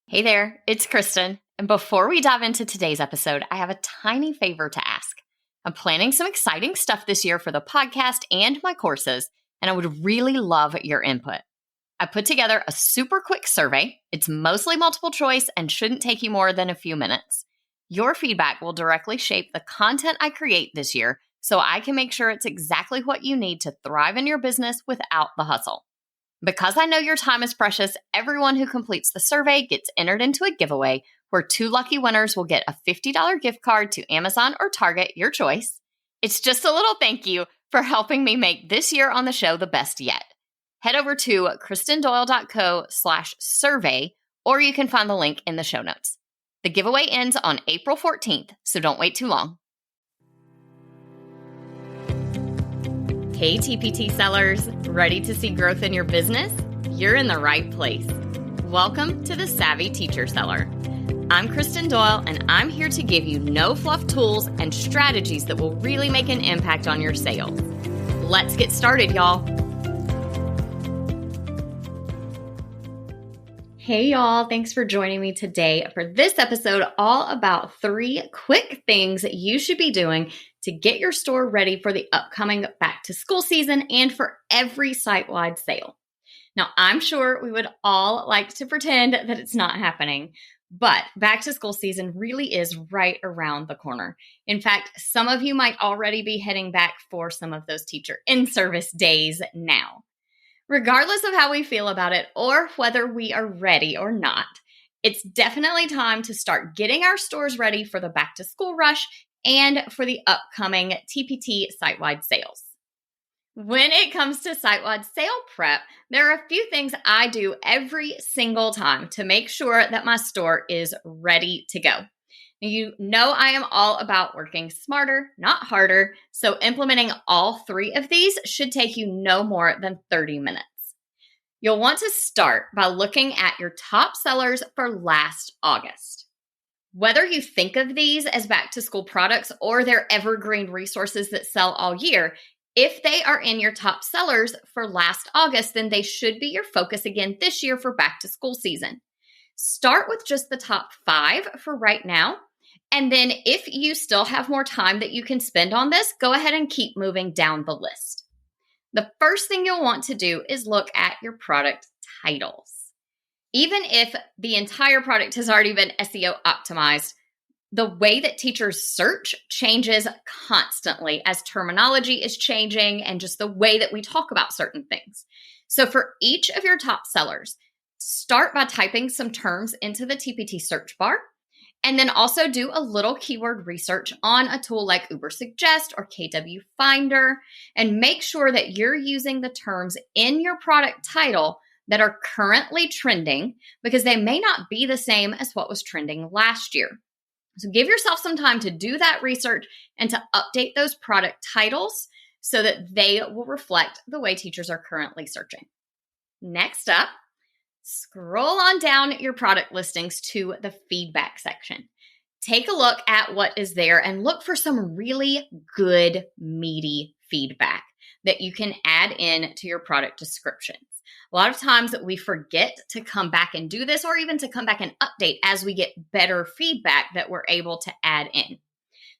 Hey there, it's Kristen. And before we dive into today's episode, I have a tiny favor to ask. I'm planning some exciting stuff this year for the podcast and my courses, and I would really love your input. I put together a super quick survey. It's mostly multiple choice and shouldn't take you more than a few minutes. Your feedback will directly shape the content I create this year, so I can make sure it's exactly what you need to thrive in your business without the hustle. Because I know your time is precious, everyone who completes the survey gets entered into a giveaway where 2 lucky winners will get a $50 gift card to Amazon or Target, your choice. It's just a little thank you for helping me make this year on the show the best yet. Head over to kristendoyle.co/survey, or you can find the link in the show notes. The giveaway ends on April 14th, so don't wait too long. Hey TPT sellers, ready to see growth in your business? You're in the right place. Welcome to the Savvy Teacher Seller. I'm Kristen Doyle, and I'm here to give you no-fluff tools and strategies that will really make an impact on your sales. Let's get started, y'all. Hey y'all, thanks for joining me today for this episode all about 3 quick things that you should be doing to get your store ready for the upcoming back to school season and for every site-wide sale. Now, I'm sure we would all like to pretend that it's not happening, but back to school season really is right around the corner. In fact, some of you might already be heading back for some of those teacher in-service days now. Regardless of how we feel about it or whether we are ready or not, it's definitely time to start getting our stores ready for the back to school rush and for the upcoming TPT site-wide sales. When it comes to site-wide sale prep, there are a few things I do every single time to make sure that my store is ready to go. You know I am all about working smarter, not harder, so implementing all 3 of these should take you no more than 30 minutes. You'll want to start by looking at your top sellers for last August. Whether you think of these as back-to-school products or they're evergreen resources that sell all year, if they are in your top sellers for last August, then they should be your focus again this year for back-to-school season. Start with just the top 5 for right now. And then if you still have more time that you can spend on this, go ahead and keep moving down the list. The first thing you'll want to do is look at your product titles. Even if the entire product has already been SEO optimized, the way that teachers search changes constantly as terminology is changing and just the way that we talk about certain things. So for each of your top sellers, start by typing some terms into the TPT search bar. And then also do a little keyword research on a tool like Ubersuggest or KW Finder, and make sure that you're using the terms in your product title that are currently trending, because they may not be the same as what was trending last year. So give yourself some time to do that research and to update those product titles so that they will reflect the way teachers are currently searching. Next up, scroll on down your product listings to the feedback section. Take a look at what is there and look for some really good, meaty feedback that you can add in to your product descriptions. A lot of times we forget to come back and do this, or even to come back and update as we get better feedback that we're able to add in.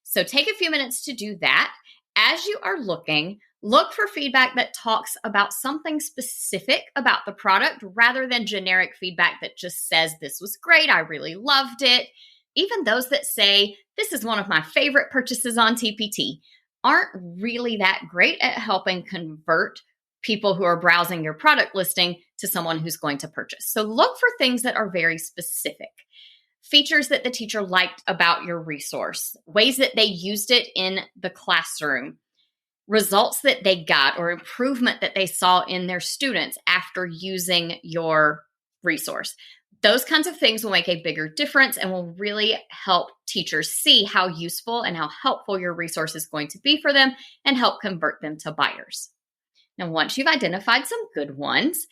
So take a few minutes to do that. As you are looking, look for feedback that talks about something specific about the product rather than generic feedback that just says, "This was great, I really loved it." Even those that say, "This is one of my favorite purchases on TPT," aren't really that great at helping convert people who are browsing your product listing to someone who's going to purchase. So look for things that are very specific. Features that the teacher liked about your resource, ways that they used it in the classroom, results that they got or improvement that they saw in their students after using your resource. Those kinds of things will make a bigger difference and will really help teachers see how useful and how helpful your resource is going to be for them and help convert them to buyers. Now, once you've identified some good ones,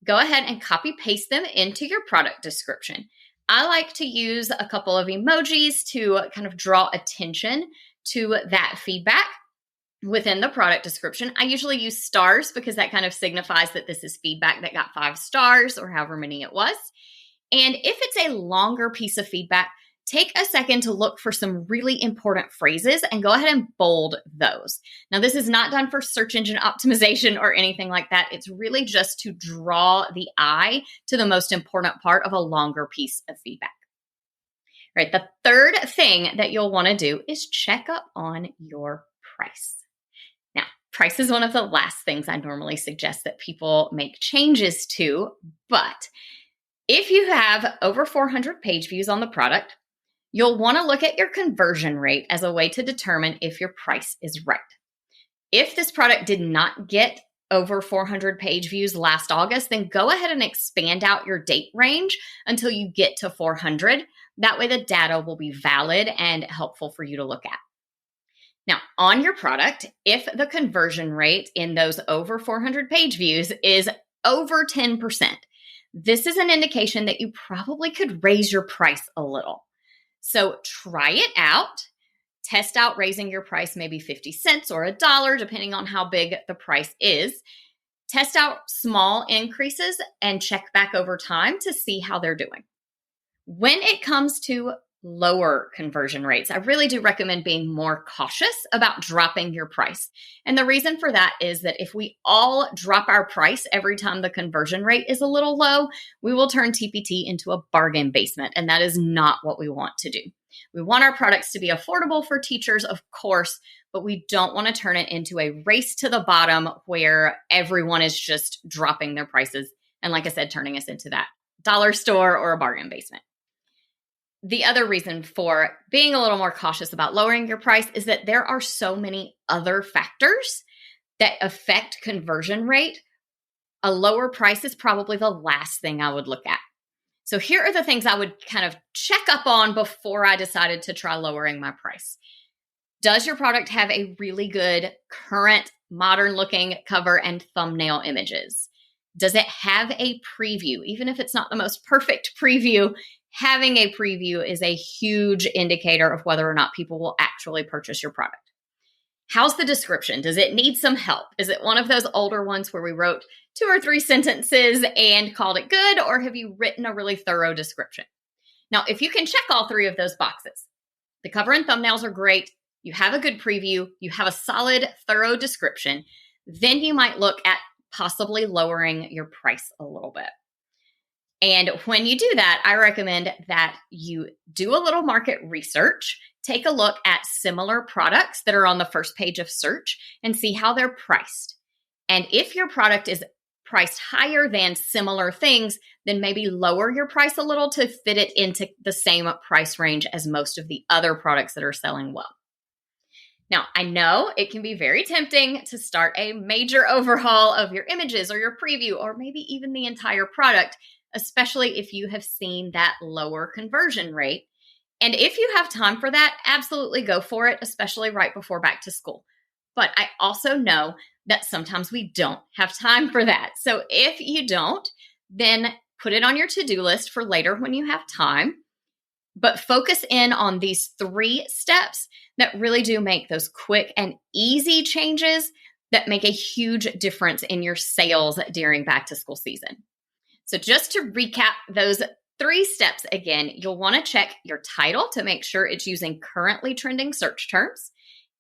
go ahead and copy paste them into your product description. I like to use a couple of emojis to kind of draw attention to that feedback within the product description. I usually use stars because that kind of signifies that this is feedback that got 5 stars or however many it was. And if it's a longer piece of feedback, take a second to look for some really important phrases and go ahead and bold those. Now, this is not done for search engine optimization or anything like that. It's really just to draw the eye to the most important part of a longer piece of feedback. Right. The third thing that you'll want to do is check up on your price. Now, price is one of the last things I normally suggest that people make changes to, but if you have over 400 page views on the product, you'll want to look at your conversion rate as a way to determine if your price is right. If this product did not get over 400 page views last August, then go ahead and expand out your date range until you get to 400. That way the data will be valid and helpful for you to look at. Now, on your product, if the conversion rate in those over 400 page views is over 10%, this is an indication that you probably could raise your price a little. So try it out. Test out raising your price maybe 50 cents or $1, depending on how big the price is. Test out small increases and check back over time to see how they're doing. When it comes to lower conversion rates, I really do recommend being more cautious about dropping your price. And the reason for that is that if we all drop our price every time the conversion rate is a little low, we will turn TPT into a bargain basement. And that is not what we want to do. We want our products to be affordable for teachers, of course, but we don't want to turn it into a race to the bottom where everyone is just dropping their prices. And like I said, turning us into that dollar store or a bargain basement. The other reason for being a little more cautious about lowering your price is that there are so many other factors that affect conversion rate. A lower price is probably the last thing I would look at. So here are the things I would kind of check up on before I decided to try lowering my price. Does your product have a really good current modern looking cover and thumbnail images? Does it have a preview? Even if it's not the most perfect preview, having a preview is a huge indicator of whether or not people will actually purchase your product. How's the description? Does it need some help? Is it one of those older ones where we wrote 2 or 3 sentences and called it good, or have you written a really thorough description? Now, if you can check all 3 of those boxes, the cover and thumbnails are great, you have a good preview, you have a solid, thorough description, then you might look at possibly lowering your price a little bit. And when you do that, I recommend that you do a little market research, take a look at similar products that are on the first page of search and see how they're priced. And if your product is priced higher than similar things, then maybe lower your price a little to fit it into the same price range as most of the other products that are selling well. Now, I know it can be very tempting to start a major overhaul of your images or your preview or maybe even the entire product, especially if you have seen that lower conversion rate. And if you have time for that, absolutely go for it, especially right before back to school. But I also know that sometimes we don't have time for that. So if you don't, then put it on your to-do list for later when you have time. But focus in on these 3 steps that really do make those quick and easy changes that make a huge difference in your sales during back to school season. So just to recap those 3 steps again, you'll want to check your title to make sure it's using currently trending search terms,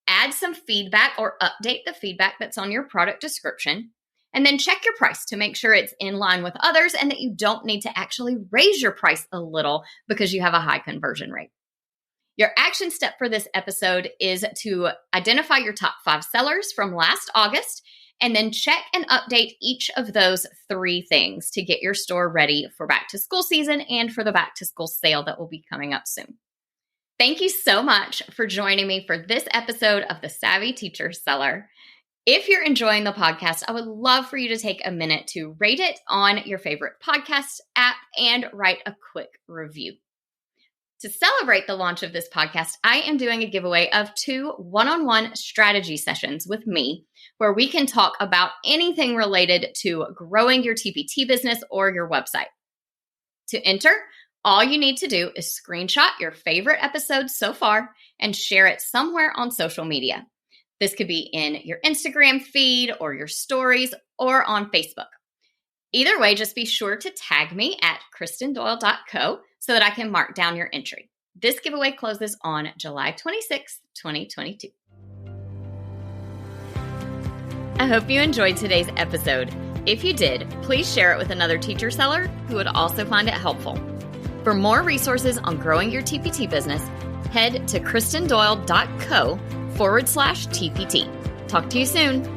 add some feedback or update the feedback that's on your product description, and then check your price to make sure it's in line with others and that you don't need to actually raise your price a little because you have a high conversion rate. Your action step for this episode is to identify your top 5 sellers from last August and then check and update each of those 3 things to get your store ready for back to school season and for the back to school sale that will be coming up soon. Thank you so much for joining me for this episode of the Savvy Teacher Seller. If you're enjoying the podcast, I would love for you to take a minute to rate it on your favorite podcast app and write a quick review. To celebrate the launch of this podcast, I am doing a giveaway of 2 one-on-one strategy sessions with me where we can talk about anything related to growing your TPT business or your website. To enter, all you need to do is screenshot your favorite episodes so far and share it somewhere on social media. This could be in your Instagram feed or your stories or on Facebook. Either way, just be sure to tag me at kristendoyle.co so that I can mark down your entry. This giveaway closes on July 26th, 2022. I hope you enjoyed today's episode. If you did, please share it with another teacher seller who would also find it helpful. For more resources on growing your TPT business, head to kristendoyle.co/TPT. Talk to you soon.